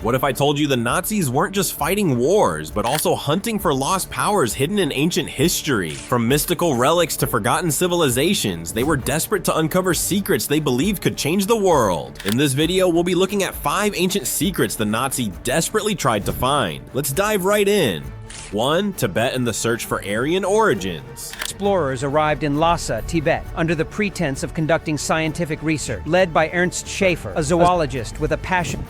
What if I told you the Nazis weren't just fighting wars, but also hunting for lost powers hidden in ancient history? From mystical relics to forgotten civilizations, they were desperate to uncover secrets they believed could change the world. In this video, we'll be looking at 5 ancient secrets the Nazi desperately tried to find. Let's dive right in. 1. Tibet and the search for Aryan origins. Explorers arrived in Lhasa, Tibet, under the pretense of conducting scientific research, led by Ernst Schaefer, a zoologist with a passion.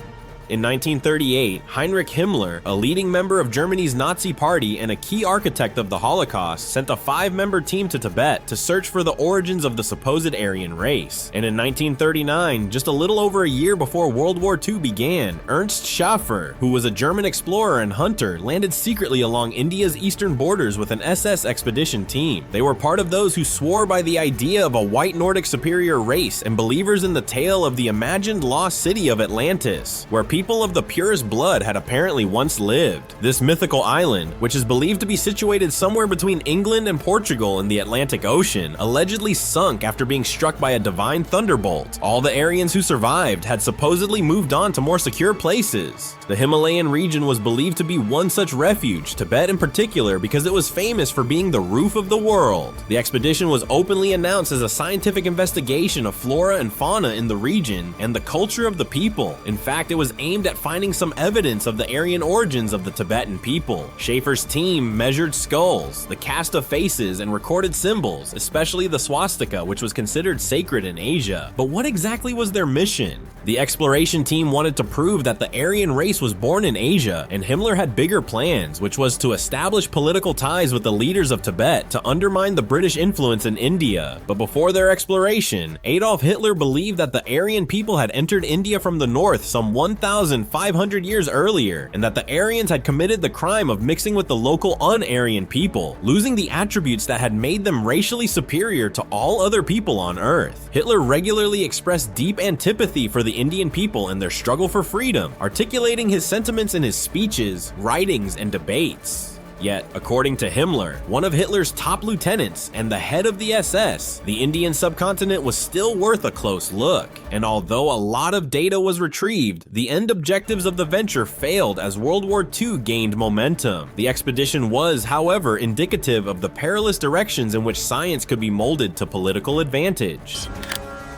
In 1938, Heinrich Himmler, a leading member of Germany's Nazi Party and a key architect of the Holocaust, sent a 5-member team to Tibet to search for the origins of the supposed Aryan race. And in 1939, just a little over a year before World War II began, Ernst Schaefer, who was a German explorer and hunter, landed secretly along India's eastern borders with an SS expedition team. They were part of those who swore by the idea of a white Nordic superior race and believers in the tale of the imagined lost city of Atlantis, where people of the purest blood had apparently once lived. This mythical island, which is believed to be situated somewhere between England and Portugal in the Atlantic Ocean, allegedly sunk after being struck by a divine thunderbolt. All the Aryans who survived had supposedly moved on to more secure places. The Himalayan region was believed to be one such refuge, Tibet in particular, because it was famous for being the roof of the world. The expedition was openly announced as a scientific investigation of flora and fauna in the region and the culture of the people. In fact, it was aimed at finding some evidence of the Aryan origins of the Tibetan people. Schaefer's team measured skulls, the cast of faces, and recorded symbols, especially the swastika, which was considered sacred in Asia. But what exactly was their mission? The exploration team wanted to prove that the Aryan race was born in Asia, and Himmler had bigger plans, which was to establish political ties with the leaders of Tibet to undermine the British influence in India. But before their exploration, Adolf Hitler believed that the Aryan people had entered India from the north some 1,500 years earlier, and that the Aryans had committed the crime of mixing with the local un-Aryan people, losing the attributes that had made them racially superior to all other people on Earth. Hitler regularly expressed deep antipathy for the Indian people and their struggle for freedom, articulating his sentiments in his speeches, writings, and debates. Yet, according to Himmler, one of Hitler's top lieutenants and the head of the SS, the Indian subcontinent was still worth a close look. And although a lot of data was retrieved, the end objectives of the venture failed as World War II gained momentum. The expedition was, however, indicative of the perilous directions in which science could be molded to political advantage.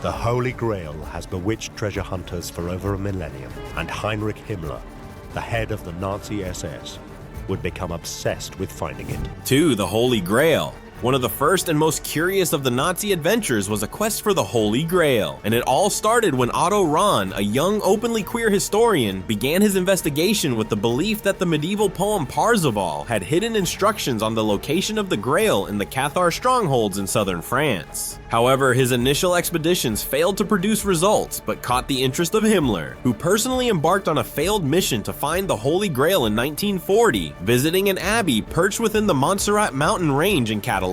The Holy Grail has bewitched treasure hunters for over a millennium, and Heinrich Himmler, the head of the Nazi SS, would become obsessed with finding it. 2. The Holy Grail. One of the first and most curious of the Nazi adventures was a quest for the Holy Grail, and it all started when Otto Rahn, a young openly queer historian, began his investigation with the belief that the medieval poem Parzival had hidden instructions on the location of the Grail in the Cathar strongholds in southern France. However, his initial expeditions failed to produce results, but caught the interest of Himmler, who personally embarked on a failed mission to find the Holy Grail in 1940, visiting an abbey perched within the Montserrat mountain range in Catalonia.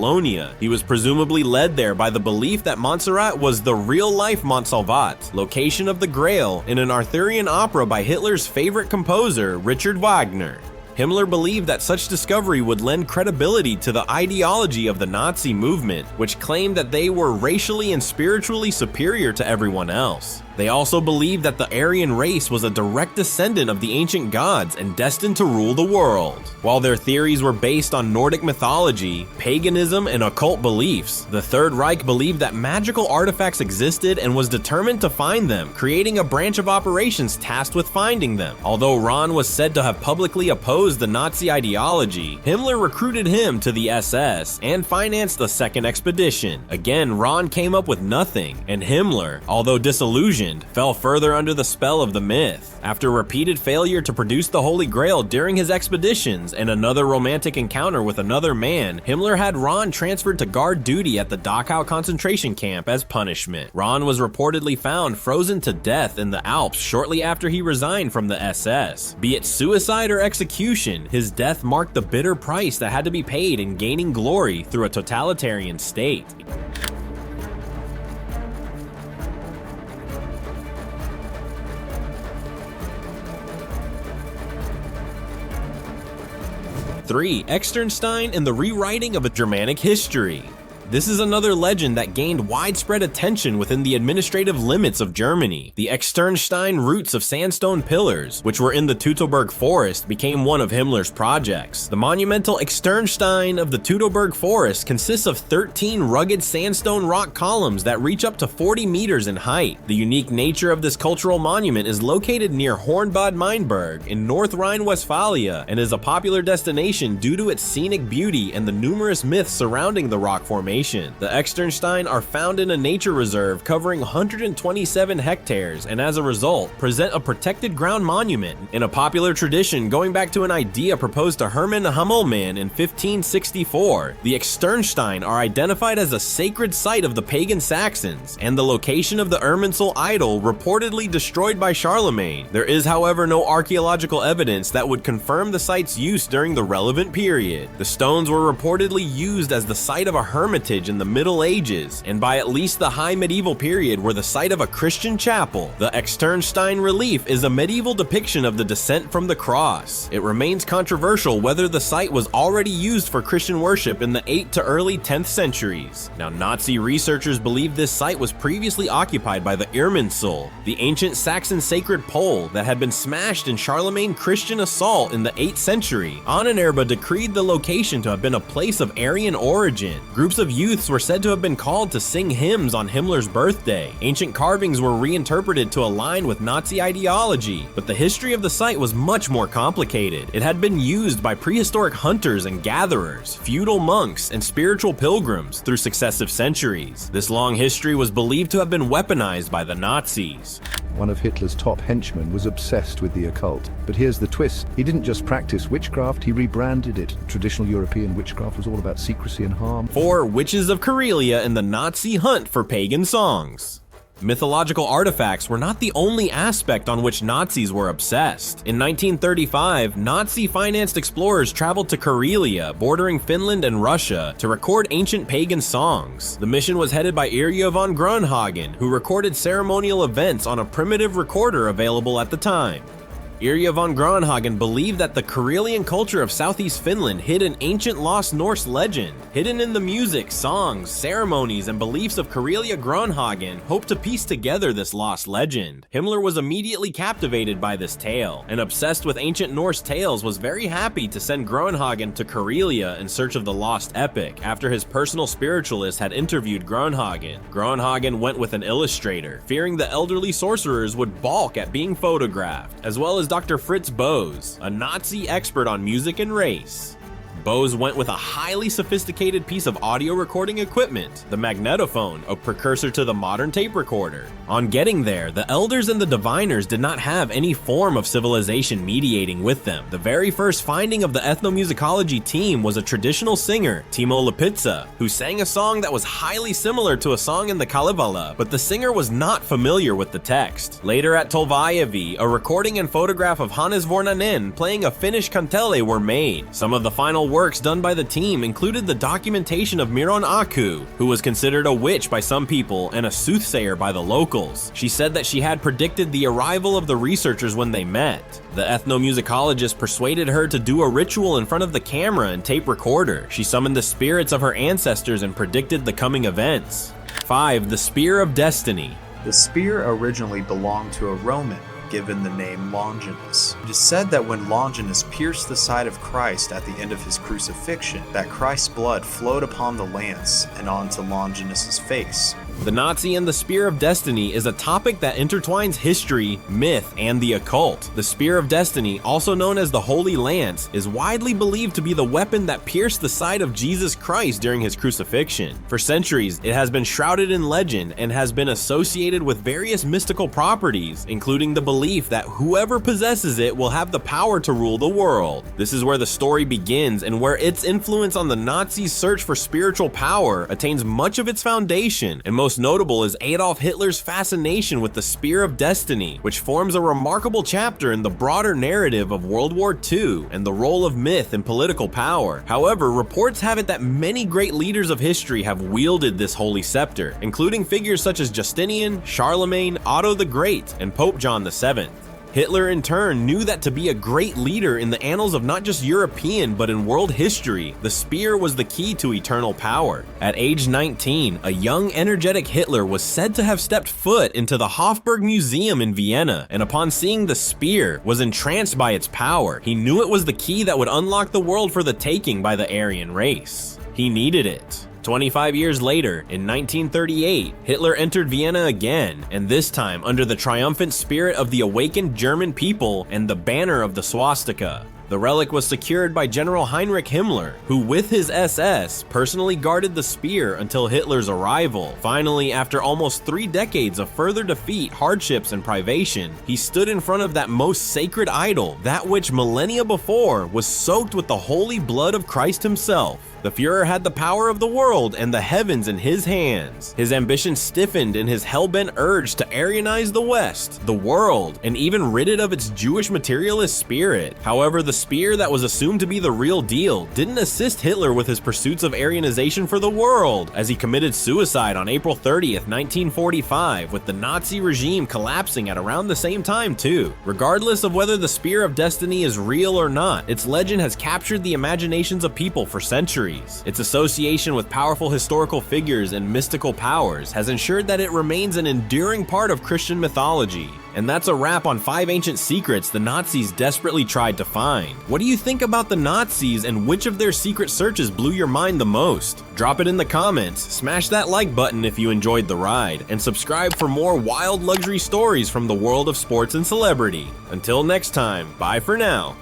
He was presumably led there by the belief that Montserrat was the real-life Montsalvat, location of the Grail, in an Arthurian opera by Hitler's favorite composer, Richard Wagner. Himmler believed that such discovery would lend credibility to the ideology of the Nazi movement, which claimed that they were racially and spiritually superior to everyone else. They also believed that the Aryan race was a direct descendant of the ancient gods and destined to rule the world. While their theories were based on Nordic mythology, paganism, and occult beliefs, the Third Reich believed that magical artifacts existed and was determined to find them, creating a branch of operations tasked with finding them. Although Rahn was said to have publicly opposed the Nazi ideology, Himmler recruited him to the SS and financed the second expedition. Again, Rahn came up with nothing, and Himmler, although disillusioned, fell further under the spell of the myth. After repeated failure to produce the Holy Grail during his expeditions and another romantic encounter with another man, Himmler had Rahn transferred to guard duty at the Dachau concentration camp as punishment. Rahn was reportedly found frozen to death in the Alps shortly after he resigned from the SS. Be it suicide or execution, his death marked the bitter price that had to be paid in gaining glory through a totalitarian state. 3. Externstein and the rewriting of a Germanic history. This is another legend that gained widespread attention within the administrative limits of Germany. The Externstein roots of sandstone pillars, which were in the Teutoburg forest, became one of Himmler's projects. The monumental Externstein of the Teutoburg forest consists of 13 rugged sandstone rock columns that reach up to 40 meters in height. The unique nature of this cultural monument is located near Hornbad Meinberg in North Rhine-Westphalia and is a popular destination due to its scenic beauty and the numerous myths surrounding the rock formation. The Externstein are found in a nature reserve covering 127 hectares and as a result present a protected ground monument in a popular tradition going back to an idea proposed to Hermann Hammelmann in 1564. The Externstein are identified as a sacred site of the pagan Saxons and the location of the Irminsul idol reportedly destroyed by Charlemagne. There is, however, no archaeological evidence that would confirm the site's use during the relevant period. The stones were reportedly used as the site of a hermitage in the Middle Ages, and by at least the High Medieval period were the site of a Christian chapel. The Externstein relief is a medieval depiction of the descent from the cross. It remains controversial whether the site was already used for Christian worship in the 8th to early 10th centuries. Now, Nazi researchers believe this site was previously occupied by the Irminsul, the ancient Saxon sacred pole that had been smashed in Charlemagne Christian assault in the 8th century. Ahnenerbe decreed the location to have been a place of Aryan origin. Groups of youths were said to have been called to sing hymns on Himmler's birthday. Ancient carvings were reinterpreted to align with Nazi ideology, but the history of the site was much more complicated. It had been used by prehistoric hunters and gatherers, feudal monks, and spiritual pilgrims through successive centuries. This long history was believed to have been weaponized by the Nazis. One of Hitler's top henchmen was obsessed with the occult. But here's the twist. He didn't just practice witchcraft, he rebranded it. Traditional European witchcraft was all about secrecy and harm. 4 Witches of Karelia in the Nazi hunt for pagan songs. Mythological artifacts were not the only aspect on which Nazis were obsessed. In 1935, Nazi-financed explorers traveled to Karelia, bordering Finland and Russia, to record ancient pagan songs. The mission was headed by Aryan von Grönhagen, who recorded ceremonial events on a primitive recorder available at the time. Aryan von Grönhagen believed that the Karelian culture of southeast Finland hid an ancient lost Norse legend. Hidden in the music, songs, ceremonies, and beliefs of Karelia, Grönhagen hoped to piece together this lost legend. Himmler was immediately captivated by this tale, and obsessed with ancient Norse tales was very happy to send Grönhagen to Karelia in search of the lost epic. After his personal spiritualist had interviewed Grönhagen, Grönhagen went with an illustrator, fearing the elderly sorcerers would balk at being photographed, as well as Dr. Fritz Bose, a Nazi expert on music and race. Bose went with a highly sophisticated piece of audio recording equipment, the magnetophone, a precursor to the modern tape recorder. On getting there, the elders and the diviners did not have any form of civilization mediating with them. The very first finding of the ethnomusicology team was a traditional singer, Timo Lepizza, who sang a song that was highly similar to a song in the Kalevala, but the singer was not familiar with the text. Later at Tolvajevi, a recording and photograph of Hannes Vornanen playing a Finnish kantele were made. Some of the final works done by the team included the documentation of Miron Aku, who was considered a witch by some people and a soothsayer by the locals. She said that she had predicted the arrival of the researchers when they met. The ethnomusicologist persuaded her to do a ritual in front of the camera and tape recorder. She summoned the spirits of her ancestors and predicted the coming events. 5. The Spear of Destiny. The spear originally belonged to a Roman, given the name Longinus. It is said that when Longinus pierced the side of Christ at the end of his crucifixion, that Christ's blood flowed upon the lance and onto Longinus's face. The Nazi and the Spear of Destiny is a topic that intertwines history, myth, and the occult. The Spear of Destiny, also known as the Holy Lance, is widely believed to be the weapon that pierced the side of Jesus Christ during his crucifixion. For centuries, it has been shrouded in legend and has been associated with various mystical properties, including the belief that whoever possesses it will have the power to rule the world. This is where the story begins and where its influence on the Nazis' search for spiritual power attains much of its foundation, and most notable is Adolf Hitler's fascination with the Spear of Destiny, which forms a remarkable chapter in the broader narrative of World War II and the role of myth in political power. However, reports have it that many great leaders of history have wielded this holy scepter, including figures such as Justinian, Charlemagne, Otto the Great, and Pope John VII. Hitler in turn knew that to be a great leader in the annals of not just European but in world history, the spear was the key to eternal power. At age 19, a young energetic Hitler was said to have stepped foot into the Hofburg Museum in Vienna, and upon seeing the spear, was entranced by its power. He knew it was the key that would unlock the world for the taking by the Aryan race. He needed it. 25 years later, in 1938, Hitler entered Vienna again, and this time under the triumphant spirit of the awakened German people and the banner of the swastika. The relic was secured by General Heinrich Himmler, who with his SS personally guarded the spear until Hitler's arrival. Finally, after almost 3 decades of further defeat, hardships, and privation, he stood in front of that most sacred idol, that which millennia before was soaked with the holy blood of Christ himself. The Führer had the power of the world and the heavens in his hands. His ambition stiffened in his hell-bent urge to Aryanize the West, the world, and even rid it of its Jewish materialist spirit. However, the spear that was assumed to be the real deal didn't assist Hitler with his pursuits of Aryanization for the world, as he committed suicide on April 30th, 1945, with the Nazi regime collapsing at around the same time too. Regardless of whether the Spear of Destiny is real or not, its legend has captured the imaginations of people for centuries. Its association with powerful historical figures and mystical powers has ensured that it remains an enduring part of Christian mythology. And that's a wrap on 5 ancient secrets the Nazis desperately tried to find. What do you think about the Nazis, and which of their secret searches blew your mind the most? Drop it in the comments, smash that like button if you enjoyed the ride, and subscribe for more wild luxury stories from the world of sports and celebrity. Until next time, bye for now.